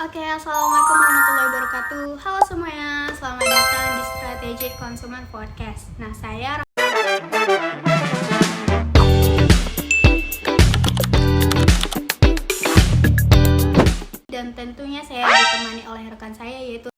Oke, assalamualaikum warahmatullahi wabarakatuh. Halo semuanya, selamat datang di Strategic Consumer Podcast. Nah, saya dan tentunya saya ditemani oleh rekan saya yaitu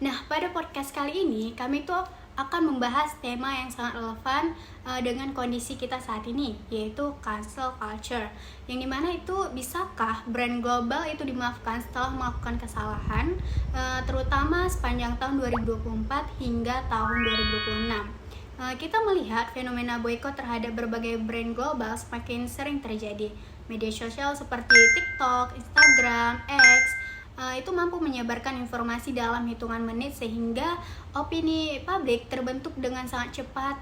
Nah, pada podcast kali ini kami tuh akan membahas tema yang sangat relevan dengan kondisi kita saat ini, yaitu cancel culture. Yang dimana itu bisakah brand global itu dimaafkan setelah melakukan kesalahan, terutama sepanjang tahun 2024 hingga tahun 2026. Kita melihat fenomena boykot terhadap berbagai brand global semakin sering terjadi. Media sosial seperti TikTok, Instagram, X itu mampu menyebarkan informasi dalam hitungan menit sehingga opini publik terbentuk dengan sangat cepat.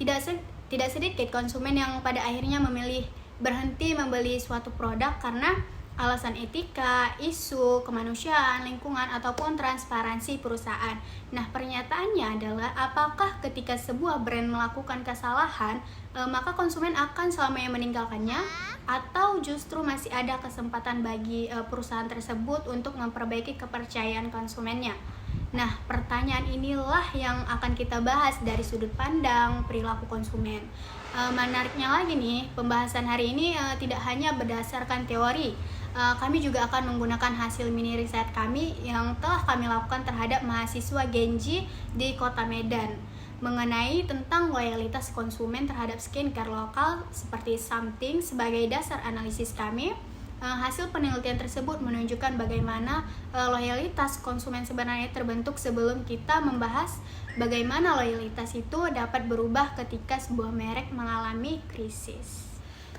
Tidak sedikit konsumen yang pada akhirnya memilih berhenti membeli suatu produk karena alasan etika, isu, kemanusiaan, lingkungan, ataupun transparansi perusahaan. Nah, pernyataannya adalah apakah ketika sebuah brand melakukan kesalahan, maka konsumen akan selamanya meninggalkannya, atau justru masih ada kesempatan bagi perusahaan tersebut untuk memperbaiki kepercayaan konsumennya. Nah, pertanyaan inilah yang akan kita bahas dari sudut pandang perilaku konsumen. Menariknya lagi nih, pembahasan hari ini tidak hanya berdasarkan teori. Kami juga akan menggunakan hasil mini riset kami yang telah kami lakukan terhadap mahasiswa Genji di Kota Medan mengenai tentang loyalitas konsumen terhadap skincare lokal seperti Something. Sebagai dasar analisis kami, hasil penelitian tersebut menunjukkan bagaimana loyalitas konsumen sebenarnya terbentuk sebelum kita membahas bagaimana loyalitas itu dapat berubah ketika sebuah merek mengalami krisis.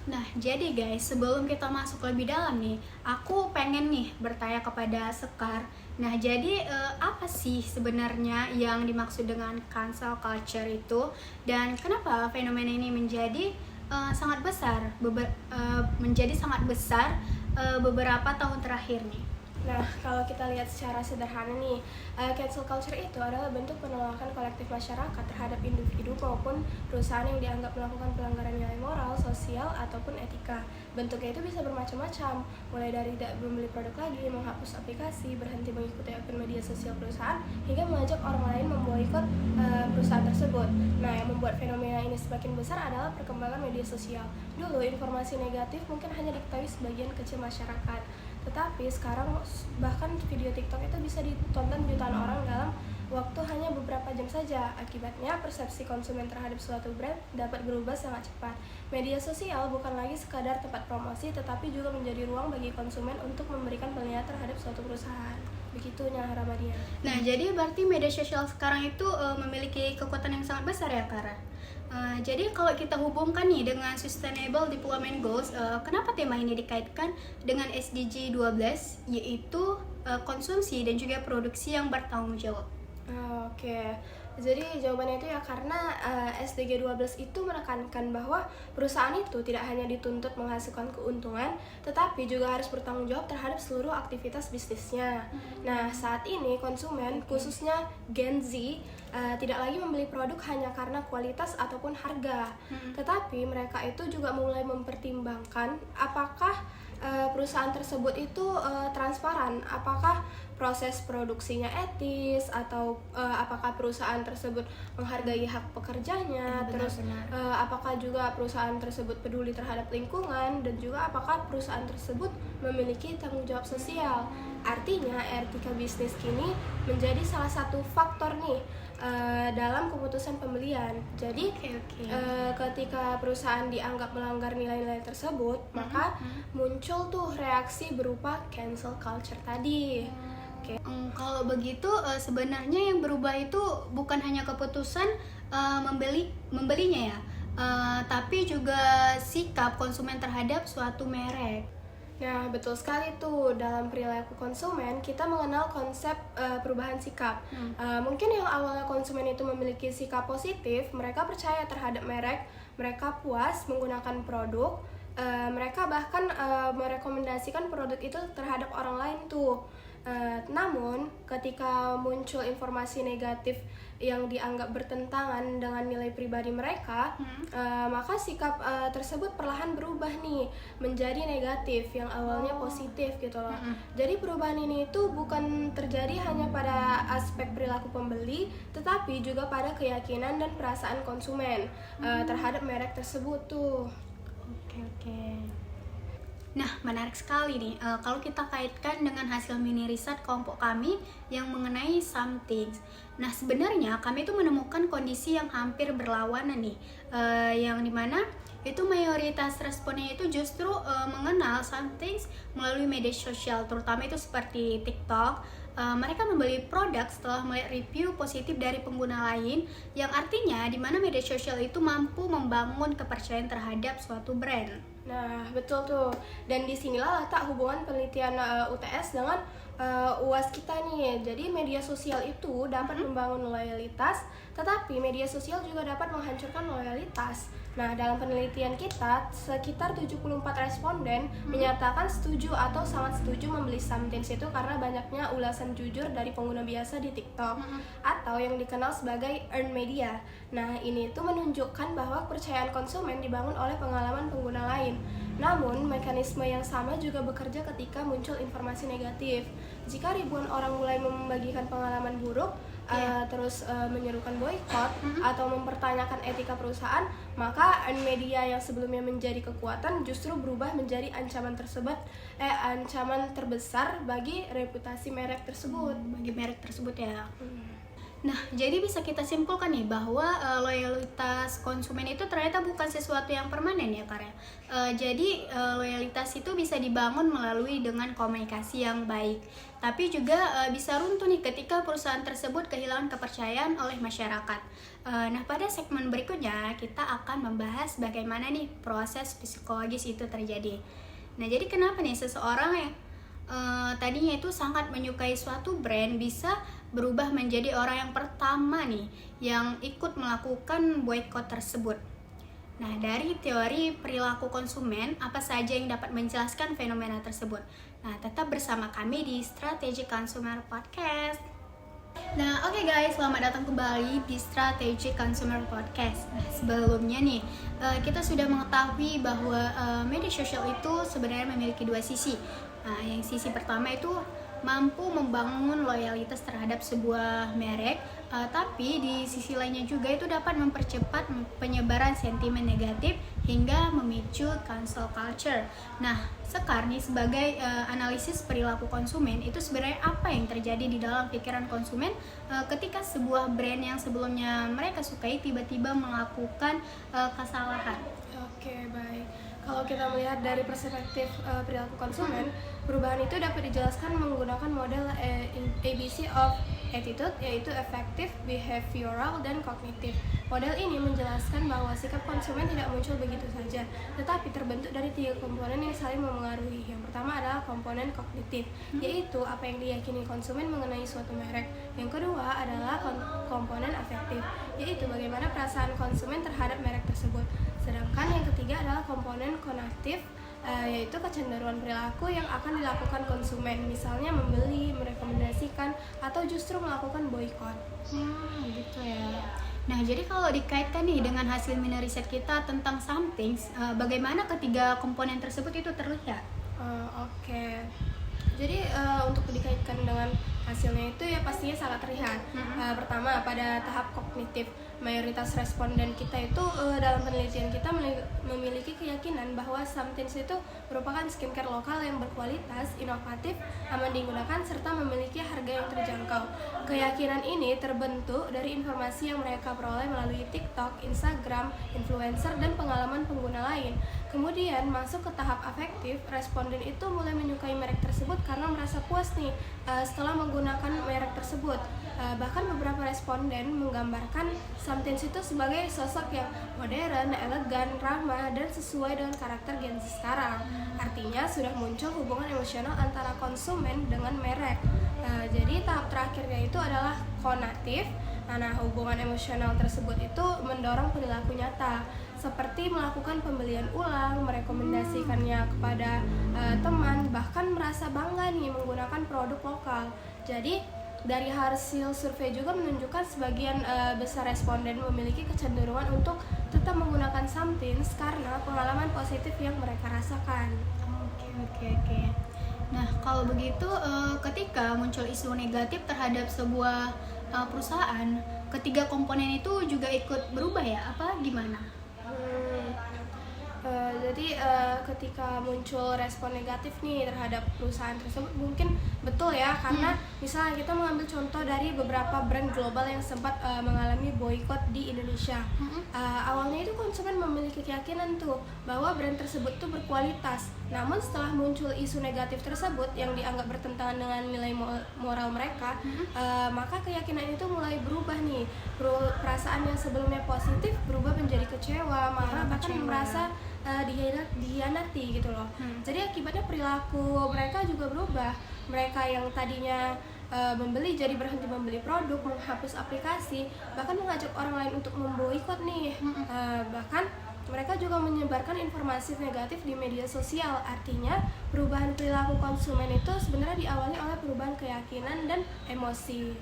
Nah, jadi guys, sebelum kita masuk lebih dalam nih, aku pengen nih bertanya kepada Sekar. Nah, jadi apa sih sebenarnya yang dimaksud dengan cancel culture itu? Dan kenapa fenomena ini menjadi sangat besar beberapa tahun terakhir nih? Nah, kalau kita lihat secara sederhana nih, cancel culture itu adalah bentuk penolakan kolektif masyarakat terhadap individu maupun perusahaan yang dianggap melakukan pelanggaran nilai moral, sosial, ataupun etika. Bentuknya itu bisa bermacam-macam, mulai dari tidak membeli produk lagi, menghapus aplikasi, berhenti mengikuti akun media sosial perusahaan, hingga mengajak orang lain memboikot perusahaan tersebut. Nah, yang membuat fenomena ini semakin besar adalah perkembangan media sosial. Dulu, informasi negatif mungkin hanya diketahui sebagian kecil masyarakat, tetapi sekarang bahkan video TikTok itu bisa ditonton jutaan orang dalam waktu hanya beberapa jam saja. Akibatnya, persepsi konsumen terhadap suatu brand dapat berubah sangat cepat. Media sosial bukan lagi sekadar tempat promosi, tetapi juga menjadi ruang bagi konsumen untuk memberikan penilaian terhadap suatu perusahaan. Begitunya Ramadhan. Nah, jadi berarti media sosial sekarang itu memiliki kekuatan yang sangat besar ya, Kara? Jadi kalau kita hubungkan nih dengan Sustainable Development Goals, kenapa tema ini dikaitkan dengan SDG 12, yaitu konsumsi dan juga produksi yang bertanggung jawab? Oke. Jadi jawabannya itu ya karena SDG 12 itu menekankan bahwa perusahaan itu tidak hanya dituntut menghasilkan keuntungan, tetapi juga harus bertanggung jawab terhadap seluruh aktivitas bisnisnya. Nah, saat ini konsumen, khususnya Gen Z, tidak lagi membeli produk hanya karena kualitas ataupun harga, tetapi mereka itu juga mulai mempertimbangkan apakah perusahaan tersebut itu transparan, apakah proses produksinya etis, atau apakah perusahaan tersebut menghargai hak pekerjanya, apakah juga perusahaan tersebut peduli terhadap lingkungan, dan juga apakah perusahaan tersebut memiliki tanggung jawab sosial. Artinya, etika bisnis kini menjadi salah satu faktor nih dalam keputusan pembelian. Jadi ketika perusahaan dianggap melanggar nilai-nilai tersebut, maka muncul tuh reaksi berupa cancel culture tadi. Kalau begitu sebenarnya yang berubah itu bukan hanya keputusan membelinya ya, tapi juga sikap konsumen terhadap suatu merek. Nah, betul sekali tuh. Dalam perilaku konsumen, kita mengenal konsep perubahan sikap. Mungkin yang awalnya konsumen itu memiliki sikap positif, mereka percaya terhadap merek, mereka puas menggunakan produk, mereka bahkan merekomendasikan produk itu terhadap orang lain tuh. Namun, ketika muncul informasi negatif yang dianggap bertentangan dengan nilai pribadi mereka, maka sikap tersebut perlahan berubah nih menjadi negatif yang awalnya positif gitu loh. Jadi perubahan ini itu bukan terjadi hanya pada aspek perilaku pembeli, tetapi juga pada keyakinan dan perasaan konsumen terhadap merek tersebut tuh. Oke. Nah, menarik sekali nih kalau kita kaitkan dengan hasil mini riset kelompok kami yang mengenai somethings. Nah, sebenarnya kami itu menemukan kondisi yang hampir berlawanan nih, yang dimana itu mayoritas responnya itu justru mengenal somethings melalui media sosial, terutama itu seperti TikTok. Mereka membeli produk setelah melihat review positif dari pengguna lain, yang artinya di mana media sosial itu mampu membangun kepercayaan terhadap suatu brand. Nah, betul tuh. Dan disinilah letak hubungan penelitian UTS dengan UAS kita nih. Jadi media sosial itu dapat membangun loyalitas, tetapi media sosial juga dapat menghancurkan loyalitas. Nah, dalam penelitian kita, sekitar 74 responden menyatakan setuju atau sangat setuju membeli somethings itu karena banyaknya ulasan jujur dari pengguna biasa di TikTok atau yang dikenal sebagai earned media. Nah, ini tuh menunjukkan bahwa kepercayaan konsumen dibangun oleh pengalaman pengguna lain. Namun, mekanisme yang sama juga bekerja ketika muncul informasi negatif. Jika ribuan orang mulai membagikan pengalaman buruk, terus menyerukan boykot atau mempertanyakan etika perusahaan, maka media yang sebelumnya menjadi kekuatan justru berubah menjadi ancaman terbesar bagi reputasi merek tersebut. Bagi merek tersebut ya. Nah, jadi bisa kita simpulkan nih bahwa loyalitas konsumen itu ternyata bukan sesuatu yang permanen ya, Karya. Jadi loyalitas itu bisa dibangun melalui dengan komunikasi yang baik, tapi juga bisa runtuh nih ketika perusahaan tersebut kehilangan kepercayaan oleh masyarakat. Nah, pada segmen berikutnya kita akan membahas bagaimana nih proses psikologis itu terjadi. Nah, jadi kenapa nih seseorang yang tadinya itu sangat menyukai suatu brand bisa berubah menjadi orang yang pertama nih yang ikut melakukan boykot tersebut. Nah, dari teori perilaku konsumen, apa saja yang dapat menjelaskan fenomena tersebut? Nah, tetap bersama kami di Strategic Consumer Podcast. Nah, oke guys, selamat datang kembali di Strategic Consumer Podcast. Nah, sebelumnya nih, kita sudah mengetahui bahwa media sosial itu sebenarnya memiliki dua sisi. Nah, yang sisi pertama itu mampu membangun loyalitas terhadap sebuah merek, tapi di sisi lainnya juga itu dapat mempercepat penyebaran sentimen negatif hingga memicu cancel culture. Nah, Sekar nih sebagai analisis perilaku konsumen, itu sebenarnya apa yang terjadi di dalam pikiran konsumen ketika sebuah brand yang sebelumnya mereka sukai tiba-tiba melakukan kesalahan. Oke, baik. Kalau kita melihat dari perspektif perilaku konsumen, perubahan itu dapat dijelaskan menggunakan model ABC of attitude, yaitu affective, behavioral, dan kognitif. Model ini menjelaskan bahwa sikap konsumen tidak muncul begitu saja, tetapi terbentuk dari 3 komponen yang saling memengaruhi. Yang pertama adalah komponen kognitif, yaitu apa yang diyakini konsumen mengenai suatu merek. Yang kedua adalah komponen afektif, yaitu bagaimana perasaan konsumen terhadap merek tersebut. Sedangkan yang ketiga adalah komponen konatif, yaitu kecenderungan perilaku yang akan dilakukan konsumen, misalnya membeli, merekomendasikan, atau justru melakukan boykot. Gitu ya. Nah, jadi kalau dikaitkan nih dengan hasil mini riset kita tentang somethings, bagaimana ketiga komponen tersebut itu terlihat? Oke. Jadi untuk dikaitkan dengan hasilnya itu ya pastinya sangat terlihat. Pertama, pada tahap kognitif, mayoritas responden kita itu dalam penelitian kita memiliki keyakinan bahwa somethings itu merupakan skincare lokal yang berkualitas, inovatif, aman digunakan, serta memiliki harga yang terjangkau. Keyakinan ini terbentuk dari informasi yang mereka peroleh melalui TikTok, Instagram, influencer, dan pengalaman pengguna lain. Kemudian masuk ke tahap afektif, responden itu mulai menyukai merek tersebut karena merasa puas nih setelah menggunakan merek tersebut. Bahkan beberapa responden menggambarkan somethings itu sebagai sosok yang modern, elegan, ramah, dan sesuai dengan karakter Gen Z sekarang. Artinya sudah muncul hubungan emosional antara konsumen dengan merek. Jadi tahap terakhirnya itu adalah konatif. Nah, hubungan emosional tersebut itu mendorong perilaku nyata. seperti melakukan pembelian ulang, merekomendasikannya kepada teman, bahkan merasa bangga nih menggunakan produk lokal. Jadi dari hasil survei juga menunjukkan sebagian besar responden memiliki kecenderungan untuk tetap menggunakan Somethings karena pengalaman positif yang mereka rasakan. Oke. Nah, kalau begitu ketika muncul isu negatif terhadap sebuah perusahaan, ketiga komponen itu juga ikut berubah ya? Apa gimana? Jadi ketika muncul respon negatif nih terhadap perusahaan tersebut, mungkin betul ya, karena misalnya kita mengambil contoh dari beberapa brand global yang sempat mengalami boykot di Indonesia. Awalnya itu konsumen memiliki keyakinan tuh bahwa brand tersebut tuh berkualitas. Namun setelah muncul isu negatif tersebut yang dianggap bertentangan dengan nilai moral mereka, maka keyakinan itu mulai berubah nih. Perasaan yang sebelumnya positif berubah menjadi kecewa, marah, bahkan merasa dihianati gitu loh. Jadi akibatnya perilaku mereka juga berubah. Mereka yang tadinya membeli jadi berhenti membeli produk, menghapus aplikasi, bahkan mengajak orang lain untuk memboikot nih. Bahkan mereka juga menyebarkan informasi negatif di media sosial. Artinya perubahan perilaku konsumen itu sebenarnya diawali oleh perubahan keyakinan dan emosi.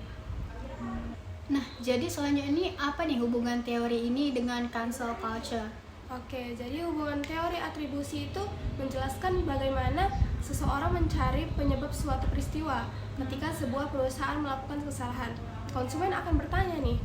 Nah, jadi selanjutnya ini apa nih hubungan teori ini dengan cancel culture? Oke, jadi hubungan teori atribusi itu menjelaskan bagaimana seseorang mencari penyebab suatu peristiwa ketika sebuah perusahaan melakukan kesalahan. Konsumen akan bertanya nih,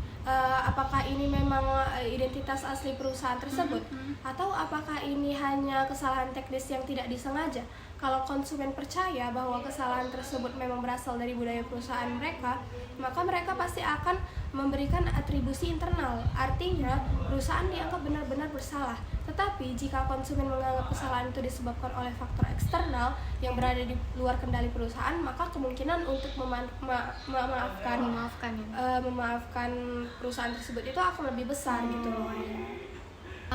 apakah ini memang identitas asli perusahaan tersebut, atau apakah ini hanya kesalahan teknis yang tidak disengaja. Kalau konsumen percaya bahwa kesalahan tersebut memang berasal dari budaya perusahaan mereka, maka mereka pasti akan memberikan atribusi internal. Artinya, perusahaan dianggap benar-benar bersalah. Tetapi jika konsumen menganggap kesalahan itu disebabkan oleh faktor eksternal yang berada di luar kendali perusahaan, maka kemungkinan untuk memaafkan perusahaan tersebut itu akan lebih besar gitu loh.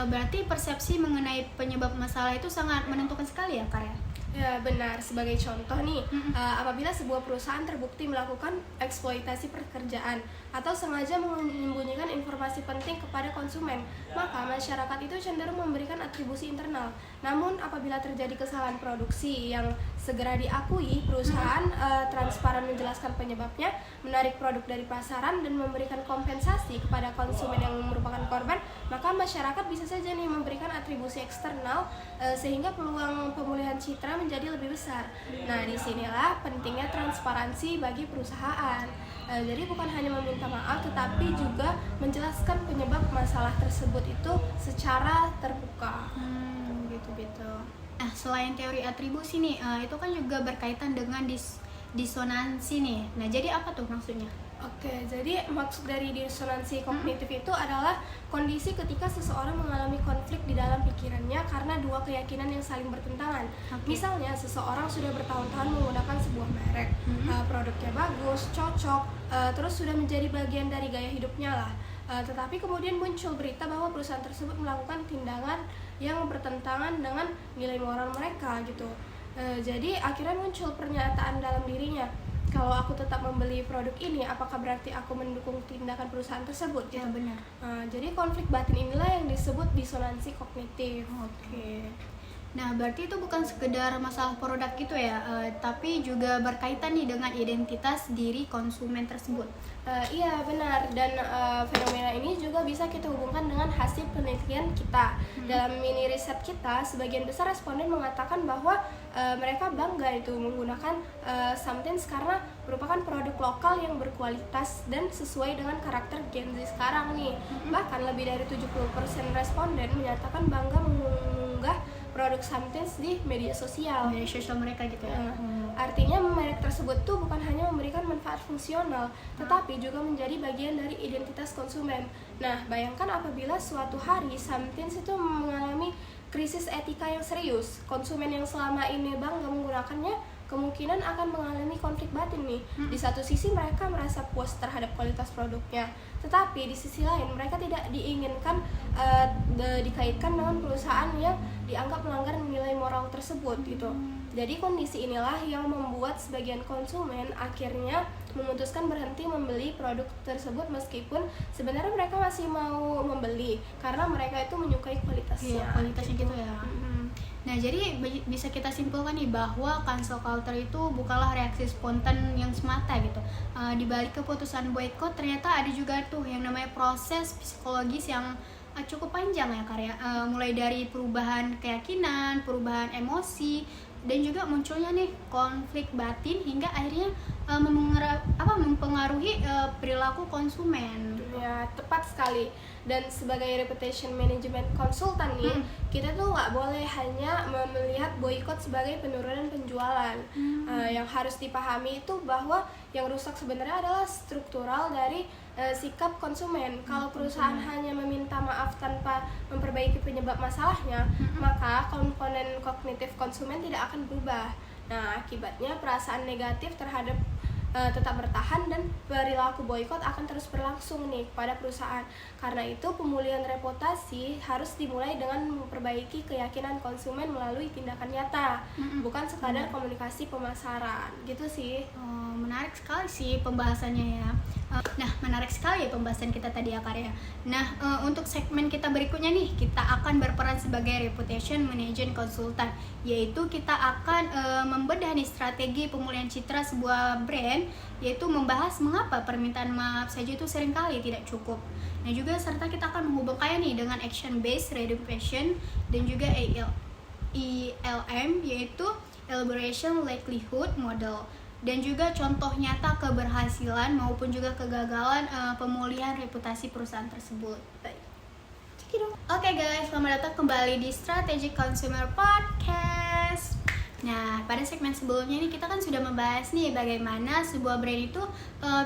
Berarti persepsi mengenai penyebab masalah itu sangat menentukan sekali ya, Kak ya? Ya benar, sebagai contoh nih, apabila sebuah perusahaan terbukti melakukan eksploitasi pekerjaan atau sengaja menyembunyikan informasi penting kepada konsumen, maka masyarakat itu cenderung memberikan atribusi internal. Namun apabila terjadi kesalahan produksi yang segera diakui, perusahaan transparan menjelaskan penyebabnya, menarik produk dari pasaran dan memberikan kompensasi kepada konsumen yang merupakan korban, maka masyarakat bisa saja nih memberikan atribusi eksternal sehingga peluang pemulihan citra menjadi lebih besar. Nah, disinilah pentingnya transparansi bagi perusahaan. Jadi bukan hanya meminta maaf, tetapi juga menjelaskan penyebab masalah tersebut itu secara terbuka. Gitu. Nah, selain teori atribusi nih, itu kan juga berkaitan dengan disonansi nih. Nah, jadi apa tuh maksudnya? Oke, jadi maksud dari disonansi kognitif itu adalah kondisi ketika seseorang mengalami konflik di dalam pikirannya karena dua keyakinan yang saling bertentangan. Misalnya, seseorang sudah bertahun-tahun menggunakan sebuah merek, produknya bagus, cocok, terus sudah menjadi bagian dari gaya hidupnya lah. Tetapi kemudian muncul berita bahwa perusahaan tersebut melakukan tindakan yang bertentangan dengan nilai moral mereka gitu. Jadi akhirnya muncul pernyataan dalam dirinya, kalau aku tetap membeli produk ini, apakah berarti aku mendukung tindakan perusahaan tersebut? Gitu. Ya benar. Jadi konflik batin inilah yang disebut disonansi kognitif. Oke. Nah, berarti itu bukan sekedar masalah produk gitu ya, tapi juga berkaitan nih dengan identitas diri konsumen tersebut. Iya benar, dan fenomena ini juga bisa kita hubungkan dengan hasil penelitian kita. Dalam mini riset kita, sebagian besar responden mengatakan bahwa mereka bangga itu menggunakan Somethings karena merupakan produk lokal yang berkualitas dan sesuai dengan karakter Gen Z sekarang nih. Bahkan lebih dari 70% responden menyatakan bangga mengunggah produk Somethings di media sosial. Media sosial mereka gitu ya. Artinya merek tersebut tuh bukan hanya memberikan manfaat fungsional, tetapi juga menjadi bagian dari identitas konsumen. Nah, bayangkan apabila suatu hari Somethings itu mengalami krisis etika yang serius, konsumen yang selama ini bangga menggunakannya kemungkinan akan mengalami konflik batin nih. Di satu sisi mereka merasa puas terhadap kualitas produknya, tetapi di sisi lain mereka tidak diinginkan dikaitkan dengan perusahaan yang dianggap melanggar nilai moral tersebut gitu. Jadi kondisi inilah yang membuat sebagian konsumen akhirnya memutuskan berhenti membeli produk tersebut meskipun sebenarnya mereka masih mau membeli karena mereka itu menyukai kualitasnya. Iya, kualitasnya gitu ya. Nah, jadi bisa kita simpulkan nih bahwa cancel culture itu bukanlah reaksi spontan yang semata gitu. Di balik keputusan boykot ternyata ada juga tuh yang namanya proses psikologis yang cukup panjang ya karya. Mulai dari perubahan keyakinan, perubahan emosi, dan juga munculnya nih konflik batin hingga akhirnya mempengaruhi perilaku konsumen. Ya, tepat sekali. Dan sebagai reputation management consultant nih, kita tuh nggak boleh hanya melihat boykot sebagai penurunan penjualan. Yang harus dipahami itu bahwa yang rusak sebenarnya adalah struktural dari sikap konsumen. Kalau perusahaan hanya meminta maaf tanpa memperbaiki penyebab masalahnya, maka komponen kognitif konsumen tidak akan berubah. Nah, akibatnya perasaan negatif terhadap tetap bertahan dan perilaku boykot akan terus berlangsung nih pada perusahaan. Karena itu pemulihan reputasi harus dimulai dengan memperbaiki keyakinan konsumen melalui tindakan nyata, bukan sekadar komunikasi pemasaran. Gitu sih. Menarik sekali sih pembahasannya ya. Nah, menarik sekali ya pembahasan kita tadi ya Karya. Nah, untuk segmen kita berikutnya nih, kita akan berperan sebagai reputation management consultant, yaitu kita akan membedah nih strategi pemulihan citra sebuah brand, yaitu membahas mengapa permintaan maaf saja itu seringkali tidak cukup. Nah, juga serta kita akan menghubungkannya nih dengan action based redemption dan juga ELM, yaitu elaboration likelihood model, dan juga contoh nyata keberhasilan maupun juga kegagalan pemulihan reputasi perusahaan tersebut. Oke guys, selamat datang kembali di Strategic Consumer Podcast. Nah, pada segmen sebelumnya nih kita kan sudah membahas nih bagaimana sebuah brand itu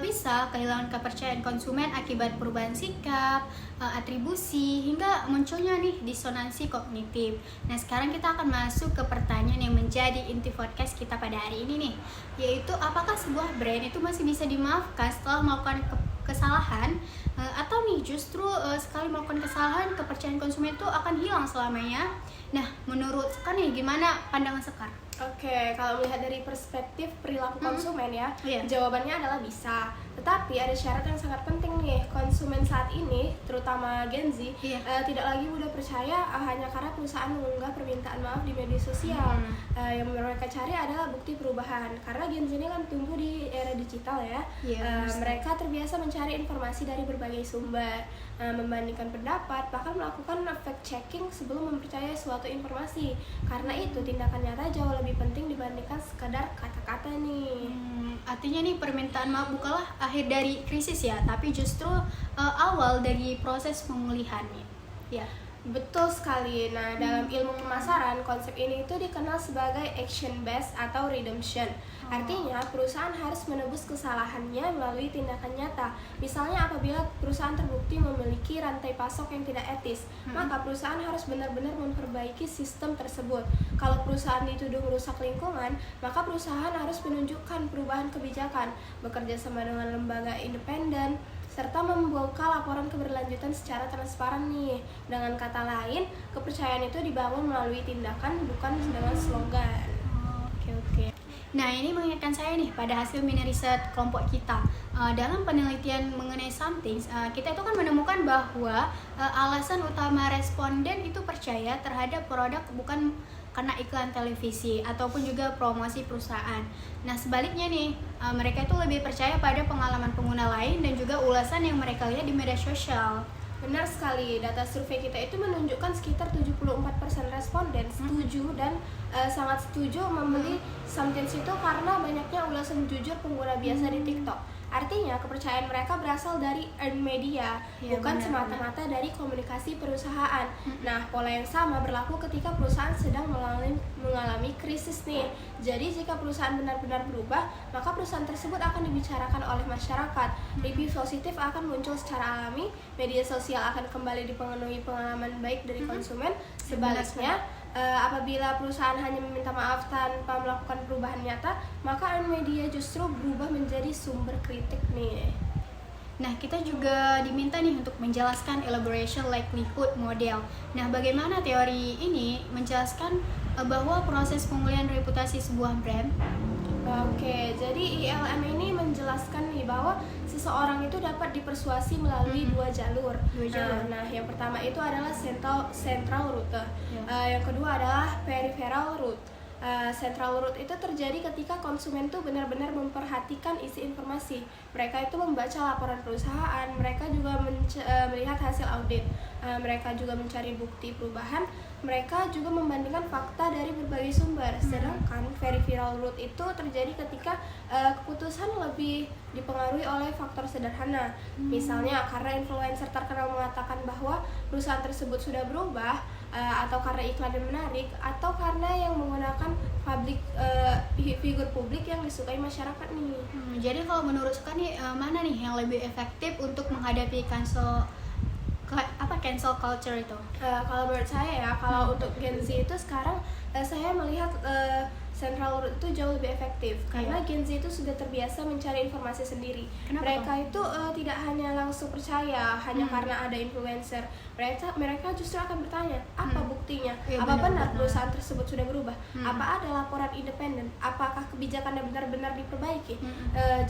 bisa kehilangan kepercayaan konsumen akibat perubahan sikap, atribusi, hingga munculnya nih disonansi kognitif. Nah, sekarang kita akan masuk ke pertanyaan yang menjadi inti podcast kita pada hari ini nih, yaitu apakah sebuah brand itu masih bisa dimaafkan setelah melakukan kesalahan, atau nih justru sekali melakukan kesalahan kepercayaan konsumen itu akan hilang selamanya. Nah, menurut Sekar nih gimana pandangan Sekar? Oke, kalau melihat dari perspektif perilaku konsumen ya, jawabannya adalah bisa. Tetapi ada syarat yang sangat penting nih, konsumen saat ini, terutama Gen Z, tidak lagi mudah percaya hanya karena perusahaan mengunggah permintaan maaf di media sosial. Yang mereka cari adalah bukti perubahan, karena Gen Z ini kan tumbuh di era digital ya. Mereka terbiasa mencari informasi dari berbagai sumber, membandingkan pendapat, bahkan melakukan fact checking sebelum mempercayai suatu informasi. Karena itu tindakan nyata jauh lebih penting dibandingkan sekadar kata-kata nih. Artinya nih permintaan maaf bukanlah akhir dari krisis ya, tapi justru awal dari proses pemulihan nih. Ya. Betul sekali. Nah, dalam ilmu pemasaran, konsep ini itu dikenal sebagai action based atau redemption. Artinya, perusahaan harus menebus kesalahannya melalui tindakan nyata. Misalnya, apabila perusahaan terbukti memiliki rantai pasok yang tidak etis, maka perusahaan harus benar-benar memperbaiki sistem tersebut. Kalau perusahaan dituduh merusak lingkungan, maka perusahaan harus menunjukkan perubahan kebijakan, bekerja sama dengan lembaga independen, serta membuka laporan keberlanjutan secara transparan nih. Dengan kata lain, kepercayaan itu dibangun melalui tindakan, bukan dengan slogan. Oke. Nah, ini mengingatkan saya nih pada hasil mini riset kelompok kita. Dalam penelitian mengenai something, kita itu kan menemukan bahwa alasan utama responden itu percaya terhadap produk bukan karena iklan televisi ataupun juga promosi perusahaan. Nah, sebaliknya nih, mereka itu lebih percaya pada pengalaman pengguna lain dan juga ulasan yang mereka lihat di media sosial. Benar sekali, data survei kita itu menunjukkan sekitar 74% responden setuju dan sangat setuju membeli something itu karena banyaknya ulasan jujur pengguna biasa di TikTok. Artinya kepercayaan mereka berasal dari earned media, bukan semata-mata dari komunikasi perusahaan. Nah, pola yang sama berlaku ketika perusahaan sedang mengalami krisis nih. Jadi jika perusahaan benar-benar berubah, maka perusahaan tersebut akan dibicarakan oleh masyarakat. Review positif akan muncul secara alami, media sosial akan kembali dipenuhi pengalaman baik dari konsumen. Sebaliknya, apabila perusahaan hanya meminta maaf tanpa melakukan perubahan nyata, maka media justru berubah menjadi sumber kritik nih. Nah, kita juga diminta nih untuk menjelaskan elaboration likelihood model. Nah, bagaimana teori ini menjelaskan bahwa proses pemulihan reputasi sebuah brand? Oke, jadi ILM ini menjelaskan nih bahwa seseorang itu dapat dipersuasi melalui dua jalur. Nah, yang pertama itu adalah central route. Yang kedua adalah peripheral route. Central route itu terjadi ketika konsumen tuh benar-benar memperhatikan isi informasi. Mereka itu membaca laporan perusahaan, mereka juga melihat hasil audit, mereka juga mencari bukti perubahan, mereka juga membandingkan fakta dari berbagai sumber. Sedangkan peripheral route itu terjadi ketika keputusan lebih dipengaruhi oleh faktor sederhana. Misalnya karena influencer terkenal mengatakan bahwa perusahaan tersebut sudah berubah, atau karena iklan yang menarik, atau karena yang menggunakan figur publik yang disukai masyarakat nih. Jadi kalau menurut Suka nih, mana nih yang lebih efektif untuk menghadapi cancel culture itu? Kalau menurut saya ya, kalau untuk Gen Z itu sekarang saya melihat central route itu jauh lebih efektif karena Gen Z itu sudah terbiasa mencari informasi sendiri. Kenapa mereka itu tidak hanya langsung percaya hanya karena ada influencer. Mereka justru akan bertanya, apa buktinya? Apa benar perusahaan tersebut sudah berubah? Apa ada laporan independen? Apakah kebijakannya benar-benar diperbaiki?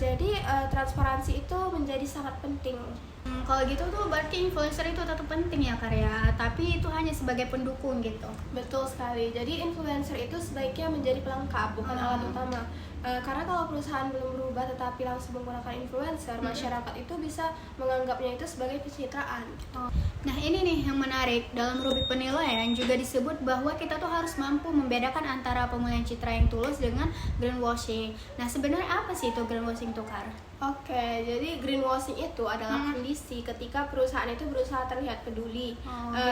Jadi transparansi itu menjadi sangat penting. Kalau gitu tuh berarti influencer itu tetap penting ya Karya, tapi itu hanya sebagai pendukung gitu. Betul sekali. Jadi influencer itu sebaiknya menjadi pelengkap, bukan alat utama. Karena kalau perusahaan belum berubah tetapi langsung menggunakan influencer, masyarakat itu bisa menganggapnya itu sebagai pencitraan. Nah ini nih yang menarik, dalam rubrik penilaian juga disebut bahwa kita tuh harus mampu membedakan antara pemulihan citra yang tulus dengan greenwashing. Nah sebenarnya apa sih itu greenwashing tuh Kar? Oke, jadi greenwashing itu adalah kondisi ketika perusahaan itu berusaha terlihat peduli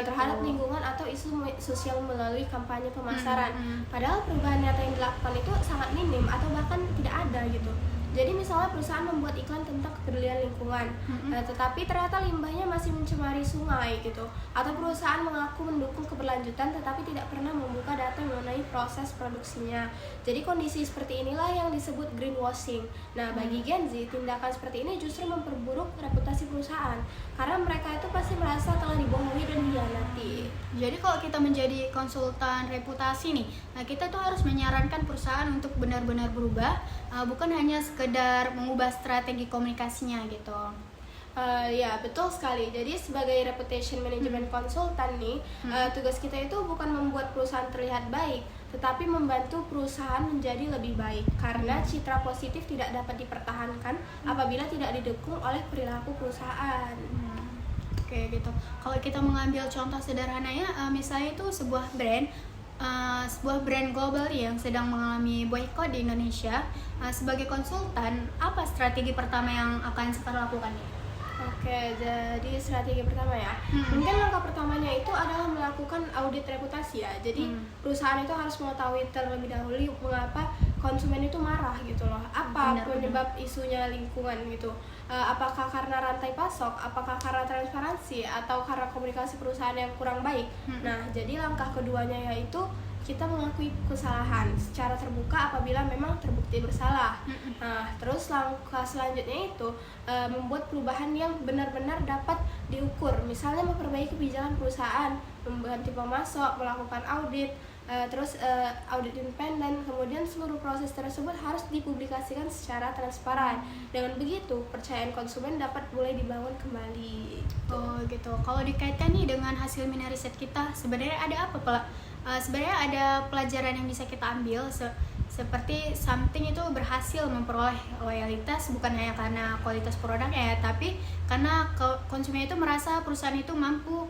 terhadap lingkungan atau isu sosial melalui kampanye pemasaran. Padahal perubahan nyata yang dilakukan itu sangat minim atau bahkan tidak ada gitu. Jadi misalnya perusahaan membuat iklan tentang kepedulian lingkungan, tetapi ternyata limbahnya masih mencemari sungai gitu. Atau perusahaan mengaku mendukung keberlanjutan tetapi tidak pernah membuka data mengenai proses produksinya. Jadi kondisi seperti inilah yang disebut greenwashing. Nah bagi Gen Z, tindakan seperti ini justru memperburuk reputasi perusahaan karena mereka itu pasti merasa telah dibohongi dan dikhianati. Jadi kalau kita menjadi konsultan reputasi nih, nah kita tuh harus menyarankan perusahaan untuk benar-benar berubah, bukan hanya sekedar mengubah strategi komunikasinya gitu. Ya betul sekali. Jadi sebagai reputation management consultant nih, tugas kita itu bukan membuat perusahaan terlihat baik, tetapi membantu perusahaan menjadi lebih baik. Karena citra positif tidak dapat dipertahankan apabila tidak didukung oleh perilaku perusahaan. Oke gitu. Kalau kita mengambil contoh sederhananya, misalnya itu sebuah brand global yang sedang mengalami boykot di Indonesia, sebagai konsultan, apa strategi pertama yang akan Sekar lakukan nih? Oke, jadi strategi pertama ya. Mungkin langkah pertamanya itu adalah melakukan audit reputasi ya. Jadi perusahaan itu harus mengetahui terlebih dahulu mengapa konsumen itu marah gitu loh. Apa penyebab isunya lingkungan gitu. Apakah karena rantai pasok, apakah karena transparansi, atau karena komunikasi perusahaan yang kurang baik. Nah, jadi langkah keduanya yaitu kita mengakui kesalahan secara terbuka apabila memang terbukti bersalah. Nah, terus langkah selanjutnya itu membuat perubahan yang benar-benar dapat diukur. Misalnya memperbaiki kebijakan perusahaan, mengganti pemasok, melakukan audit, audit independen. Kemudian seluruh proses tersebut harus dipublikasikan secara transparan. Dengan begitu, kepercayaan konsumen dapat mulai dibangun kembali. Oh gitu. Kalau dikaitkan nih dengan hasil mini riset kita, sebenarnya ada apa sebenarnya ada pelajaran yang bisa kita ambil seperti something itu berhasil memperoleh loyalitas bukan hanya karena kualitas produknya ya, tapi karena konsumen itu merasa perusahaan itu mampu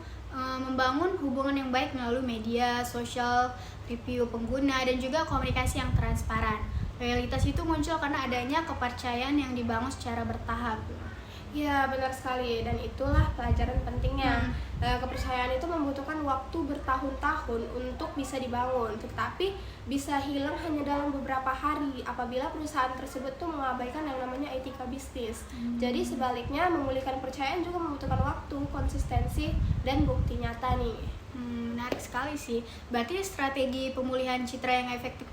membangun hubungan yang baik melalui media sosial, review pengguna, dan juga komunikasi yang transparan. Loyalitas itu muncul karena adanya kepercayaan yang dibangun secara bertahap. Ya benar sekali, dan itulah pelajaran pentingnya. Kepercayaan itu membutuhkan waktu bertahun-tahun untuk bisa dibangun, tetapi bisa hilang hanya dalam beberapa hari apabila perusahaan tersebut tuh mengabaikan yang namanya etika bisnis. Jadi sebaliknya, memulihkan kepercayaan juga membutuhkan waktu, konsistensi, dan bukti nyata nih. Menarik sekali sih. Berarti strategi pemulihan citra yang efektif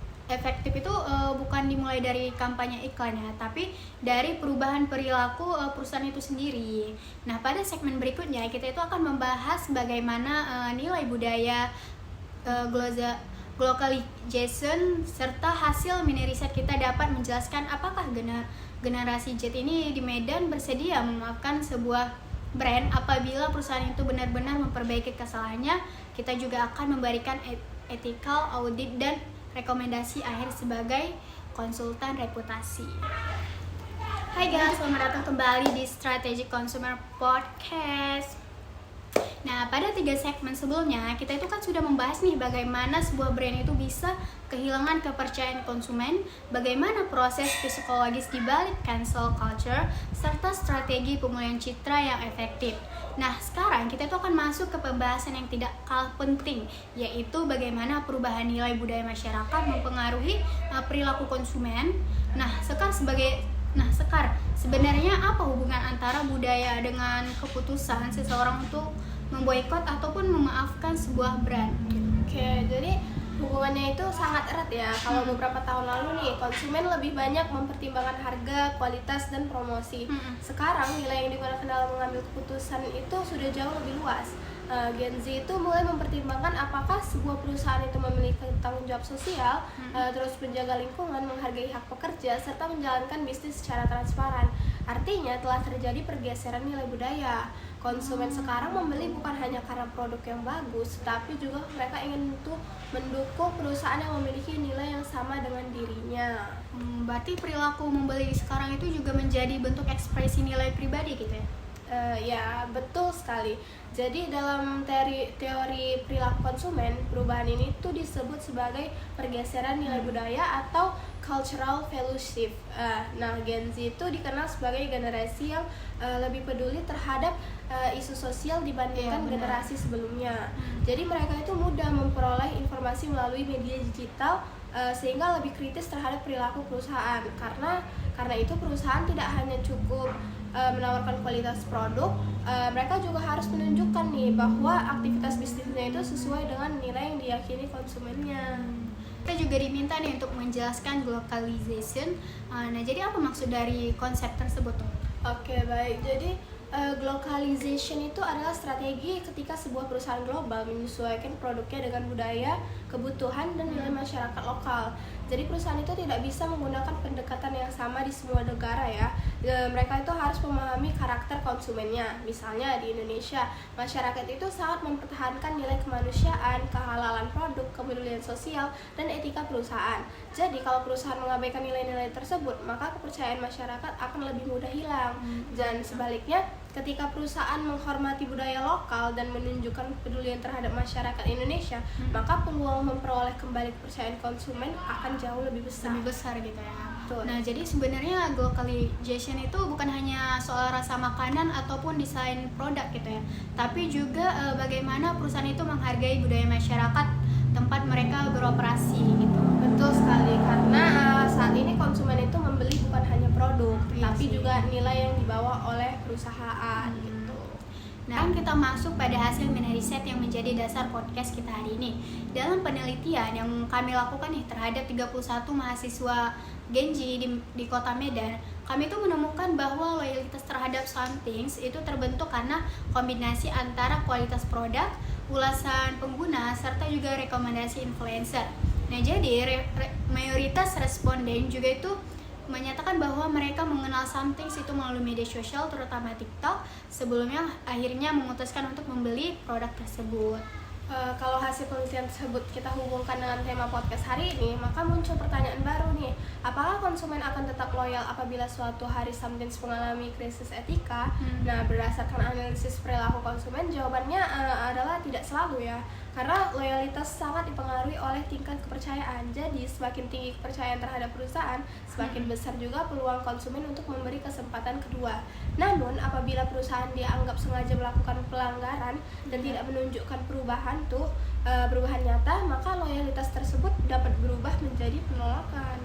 itu bukan dimulai dari kampanye iklan ya, tapi dari perubahan perilaku perusahaan itu sendiri. Nah, pada segmen berikutnya kita itu akan membahas bagaimana nilai budaya globalization, serta hasil mini riset kita dapat menjelaskan apakah generasi Z ini di Medan bersedia memaafkan sebuah brand apabila perusahaan itu benar-benar memperbaiki kesalahannya. Kita juga akan memberikan ethical audit dan rekomendasi akhir sebagai konsultan reputasi. Hai guys, selamat datang kembali di Strategic Consumer Podcast. Nah, pada 3 segmen sebelumnya, kita itu kan sudah membahas nih bagaimana sebuah brand itu bisa kehilangan kepercayaan konsumen, bagaimana proses psikologis di balik cancel culture, serta strategi pemulihan citra yang efektif. Nah, sekarang kita itu akan masuk ke pembahasan yang tidak kalah penting, yaitu bagaimana perubahan nilai budaya masyarakat mempengaruhi perilaku konsumen. Sekar, sebenarnya apa hubungan antara budaya dengan keputusan seseorang untuk memboikot ataupun memaafkan sebuah brand? Oke, jadi hubungannya itu sangat erat ya. Kalau beberapa tahun lalu nih, konsumen lebih banyak mempertimbangkan harga, kualitas, dan promosi. Sekarang nilai yang digunakan dalam mengambil keputusan itu sudah jauh lebih luas. Gen Z itu mulai mempertimbangkan apakah sebuah perusahaan itu memiliki tanggung jawab sosial, terus menjaga lingkungan, menghargai hak pekerja, serta menjalankan bisnis secara transparan. Artinya telah terjadi pergeseran nilai budaya. Konsumen sekarang membeli bukan hanya karena produk yang bagus, tapi juga mereka ingin mendukung perusahaan yang memiliki nilai yang sama dengan dirinya. Berarti perilaku membeli sekarang itu juga menjadi bentuk ekspresi nilai pribadi gitu ya? Ya, betul sekali. Jadi dalam teori perilaku konsumen, perubahan ini tuh disebut sebagai pergeseran nilai budaya atau cultural value shift. Gen Z itu dikenal sebagai generasi yang lebih peduli terhadap isu sosial dibandingkan generasi sebelumnya. Jadi mereka itu mudah memperoleh informasi melalui media digital, sehingga lebih kritis terhadap perilaku perusahaan. Karena itu perusahaan tidak hanya cukup menawarkan kualitas produk, mereka juga harus menunjukkan nih bahwa aktivitas bisnisnya itu sesuai dengan nilai yang diyakini konsumennya. Kita juga diminta nih untuk menjelaskan globalization. Jadi apa maksud dari konsep tersebut tuh? Oke, baik. Jadi globalization itu adalah strategi ketika sebuah perusahaan global menyesuaikan produknya dengan budaya, kebutuhan, dan nilai masyarakat lokal. Jadi perusahaan itu tidak bisa menggunakan pendekatan yang sama di semua negara ya. Mereka itu harus memahami karakter konsumennya. Misalnya di Indonesia, masyarakat itu sangat mempertahankan nilai kemanusiaan, kehalalan produk, kepedulian sosial, dan etika perusahaan. Jadi kalau perusahaan mengabaikan nilai-nilai tersebut, maka kepercayaan masyarakat akan lebih mudah hilang. Dan sebaliknya, ketika perusahaan menghormati budaya lokal dan menunjukkan kepedulian terhadap masyarakat Indonesia, maka peluang memperoleh kembali kepercayaan konsumen akan jauh lebih besar. Lebih besar gitu ya. Betul. Nah, jadi sebenarnya globalization itu bukan hanya soal rasa makanan ataupun desain produk gitu ya, tapi juga bagaimana perusahaan itu menghargai budaya masyarakat tempat mereka beroperasi gitu. Betul sekali, karena saat ini konsumen itu membeli bukan hanya produk, tapi juga nilai yang dibawa oleh perusahaan gitu. Nah, kita masuk pada hasil mini riset yang menjadi dasar podcast kita hari ini. Dalam penelitian yang kami lakukan nih terhadap 31 mahasiswa Gen Z di Kota Medan, kami itu menemukan bahwa loyalitas terhadap Somethings itu terbentuk karena kombinasi antara kualitas produk, ulasan pengguna, serta juga rekomendasi influencer. Nah, jadi mayoritas responden juga itu menyatakan bahwa mereka mengenal Somethings itu melalui media sosial, terutama TikTok, sebelumnya akhirnya memutuskan untuk membeli produk tersebut. Kalau hasil penelitian tersebut kita hubungkan dengan tema podcast hari ini, maka muncul pertanyaan baru nih. Apakah konsumen akan tetap loyal apabila suatu hari Somethings mengalami krisis etika? Nah, berdasarkan analisis perilaku konsumen, jawabannya adalah tidak selalu ya. Karena loyalitas sangat dipengaruhi oleh tingkat kepercayaan. Jadi, semakin tinggi kepercayaan terhadap perusahaan, semakin besar juga peluang konsumen untuk memberi kesempatan kedua. Namun, apabila perusahaan dianggap sengaja melakukan pelanggaran dan tidak menunjukkan perubahan nyata, maka loyalitas tersebut dapat berubah menjadi penolakan.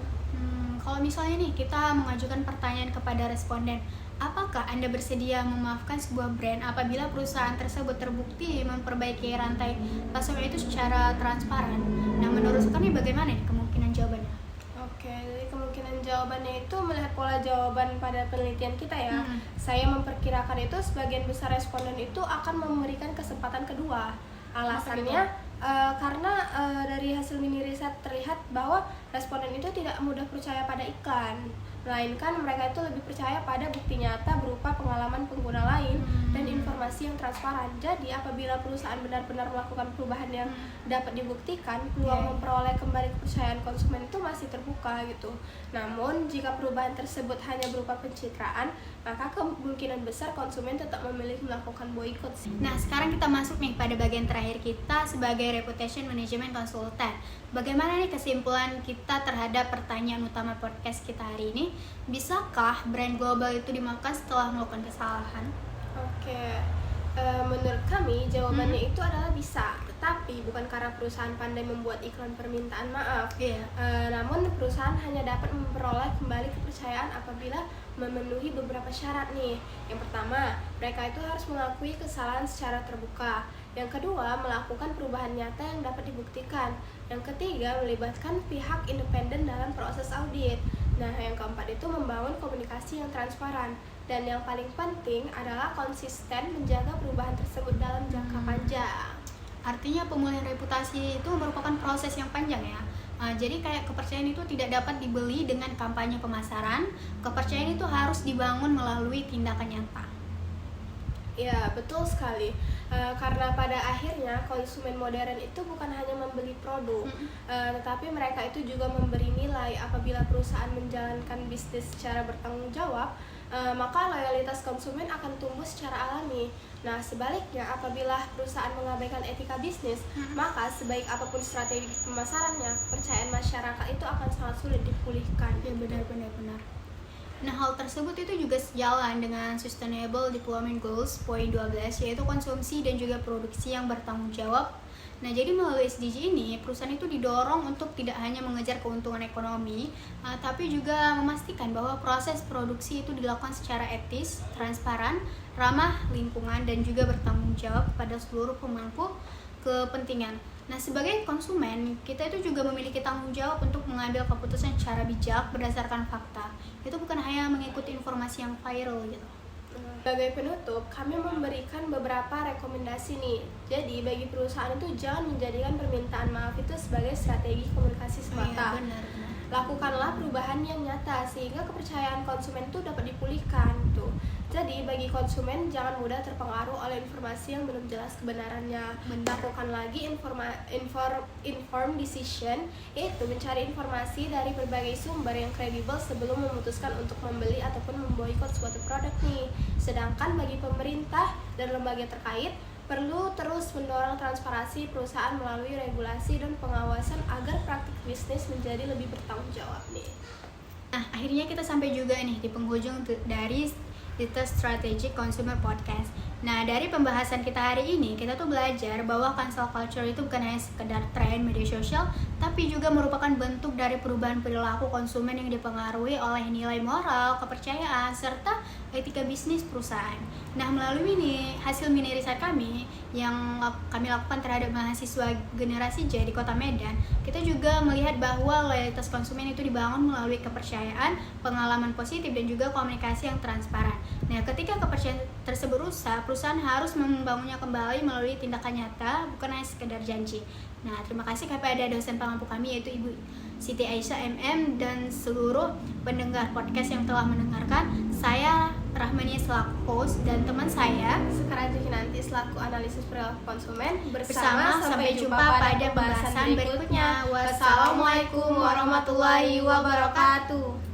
Kalau misalnya nih kita mengajukan pertanyaan kepada responden, apakah Anda bersedia memaafkan sebuah brand apabila perusahaan tersebut terbukti memperbaiki rantai pasok itu secara transparan? Nah, menurut kami bagaimana nih kemungkinan jawabannya? Oke, jadi kemungkinan jawabannya itu melihat pola jawaban pada penelitian kita ya. Saya memperkirakan itu sebagian besar responden itu akan memberikan kesempatan kedua. Alasannya Karena dari hasil mini riset terlihat bahwa responden itu tidak mudah percaya pada iklan, melainkan mereka itu lebih percaya pada bukti nyata berupa pengalaman pengguna lain dan informasi yang transparan. Jadi apabila perusahaan benar-benar melakukan perubahan yang dapat dibuktikan, peluang memperoleh kembali kepercayaan konsumen itu masih terbuka gitu. Namun jika perubahan tersebut hanya berupa pencitraan, maka kemungkinan besar konsumen tetap memilih melakukan boikot sih. Nah, sekarang kita masuk nih pada bagian terakhir kita sebagai reputation management consultant. Bagaimana nih kesimpulan kita terhadap pertanyaan utama podcast kita hari ini? Bisakah brand global itu dimakan setelah melakukan kesalahan? Oke, menurut kami jawabannya itu adalah bisa, tetapi bukan karena perusahaan pandai membuat iklan permintaan maaf. Namun perusahaan hanya dapat memperoleh kembali kepercayaan apabila memenuhi beberapa syarat nih. Yang pertama, mereka itu harus mengakui kesalahan secara terbuka. Yang kedua, melakukan perubahan nyata yang dapat dibuktikan. Yang ketiga, melibatkan pihak independen dalam proses audit. Nah, yang keempat itu membangun komunikasi yang transparan. Dan yang paling penting adalah konsisten menjaga perubahan tersebut dalam jangka panjang. Artinya pemulihan reputasi itu merupakan proses yang panjang ya. Jadi kayak kepercayaan itu tidak dapat dibeli dengan kampanye pemasaran. Kepercayaan itu harus dibangun melalui tindakan nyata. Ya, betul sekali. Karena pada akhirnya konsumen modern itu bukan hanya membeli produk, tetapi mereka itu juga memberi nilai. Apabila perusahaan menjalankan bisnis secara bertanggung jawab, maka loyalitas konsumen akan tumbuh secara alami. Nah, sebaliknya apabila perusahaan mengabaikan etika bisnis, maka sebaik apapun strategi pemasarannya, kepercayaan masyarakat itu akan sangat sulit dipulihkan. Ya, benar. Nah, hal tersebut itu juga sejalan dengan Sustainable Development Goals poin 12, yaitu konsumsi dan juga produksi yang bertanggung jawab. Nah, jadi melalui SDG ini, perusahaan itu didorong untuk tidak hanya mengejar keuntungan ekonomi, tapi juga memastikan bahwa proses produksi itu dilakukan secara etis, transparan, ramah lingkungan, dan juga bertanggung jawab kepada seluruh pemangku kepentingan. Nah, sebagai konsumen, kita itu juga memiliki tanggung jawab untuk mengambil keputusan secara bijak berdasarkan fakta. Itu bukan hanya mengikuti informasi yang viral gitu. Sebagai penutup, kami memberikan beberapa rekomendasi nih. Jadi, bagi perusahaan itu jangan menjadikan permintaan maaf itu sebagai strategi komunikasi semata. Benar. Lakukanlah perubahan yang nyata sehingga kepercayaan konsumen itu dapat dipulihkan tuh. Jadi bagi konsumen jangan mudah terpengaruh oleh informasi yang belum jelas kebenarannya. Lakukan lagi informed decision, yaitu mencari informasi dari berbagai sumber yang kredibel sebelum memutuskan untuk membeli ataupun memboikot suatu produk nih. Sedangkan bagi pemerintah dan lembaga terkait perlu terus mendorong transparansi perusahaan melalui regulasi dan pengawasan agar praktik bisnis menjadi lebih bertanggung jawab nih. Nah, akhirnya kita sampai juga nih di penghujung dari Digital Strategic Consumer Podcast. Nah, dari pembahasan kita hari ini, kita tuh belajar bahwa cancel culture itu bukan hanya sekedar tren media sosial, tapi juga merupakan bentuk dari perubahan perilaku konsumen yang dipengaruhi oleh nilai moral, kepercayaan, serta etika bisnis perusahaan. Nah, melalui hasil mini riset kami yang kami lakukan terhadap mahasiswa generasi Z di Kota Medan, kita juga melihat bahwa loyalitas konsumen itu dibangun melalui kepercayaan, pengalaman positif, dan juga komunikasi yang transparan. Nah, ketika kepercayaan tersebut rusak, perusahaan harus membangunnya kembali melalui tindakan nyata, bukan hanya sekedar janji. Nah, terima kasih kepada dosen pengampu kami yaitu Ibu Siti Aisyah MM dan seluruh pendengar podcast yang telah mendengarkan. Saya Rahmania selaku host dan teman saya Sekarang nanti selaku analisis perilaku konsumen bersama sampai jumpa pada pembahasan berikutnya. Wassalamualaikum warahmatullahi wabarakatuh.